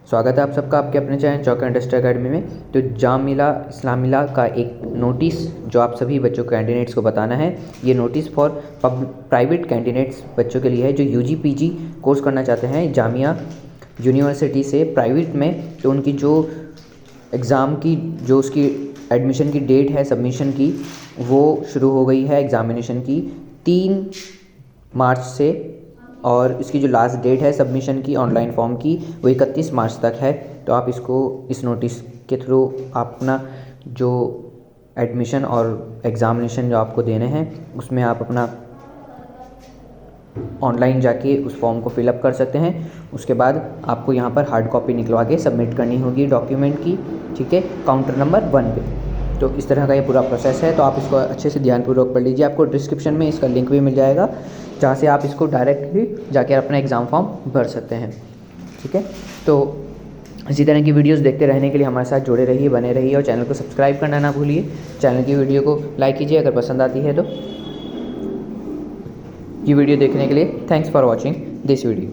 स्वागत है आप सबका आपके अपने चैनल चौक इंडस्ट्री अकेडमी में। तो जामिला इस्लामिला का एक नोटिस जो आप सभी बच्चों कैंडिडेट्स को बताना है, ये नोटिस फॉर प्राइवेट कैंडिडेट्स बच्चों के लिए है जो यूजी पीजी कोर्स करना चाहते हैं जामिया यूनिवर्सिटी से प्राइवेट में। तो उनकी जो एग्ज़ाम की जो उसकी एडमिशन की डेट है सबमिशन की, वो शुरू हो गई है एग्ज़ामिनेशन की 3 मार्च से, और इसकी जो लास्ट डेट है सबमिशन की ऑनलाइन फॉर्म की वो 31 मार्च तक है। तो आप इसको इस नोटिस के थ्रू आप अपना जो एडमिशन और एग्ज़ामिनेशन जो आपको देने हैं उसमें आप अपना ऑनलाइन जाके उस फॉर्म को फिलअप कर सकते हैं। उसके बाद आपको यहाँ पर हार्ड कॉपी निकलवा के सबमिट करनी होगी डॉक्यूमेंट की, ठीक है, काउंटर नंबर 1 पे। तो इस तरह का ये पूरा प्रोसेस है। तो आप इसको अच्छे से ध्यानपूर्वक पढ़ लीजिए। आपको डिस्क्रिप्शन में इसका लिंक भी मिल जाएगा जहाँ से आप इसको डायरेक्टली जाके अपना एग्ज़ाम फॉर्म भर सकते हैं, ठीक है। तो इसी तरह की वीडियोस देखते रहने के लिए हमारे साथ जुड़े रहिए, बने रहिए और चैनल को सब्सक्राइब करना ना भूलिए। चैनल की वीडियो को लाइक कीजिए अगर पसंद आती है तो। ये वीडियो देखने के लिए thanks for watching this video.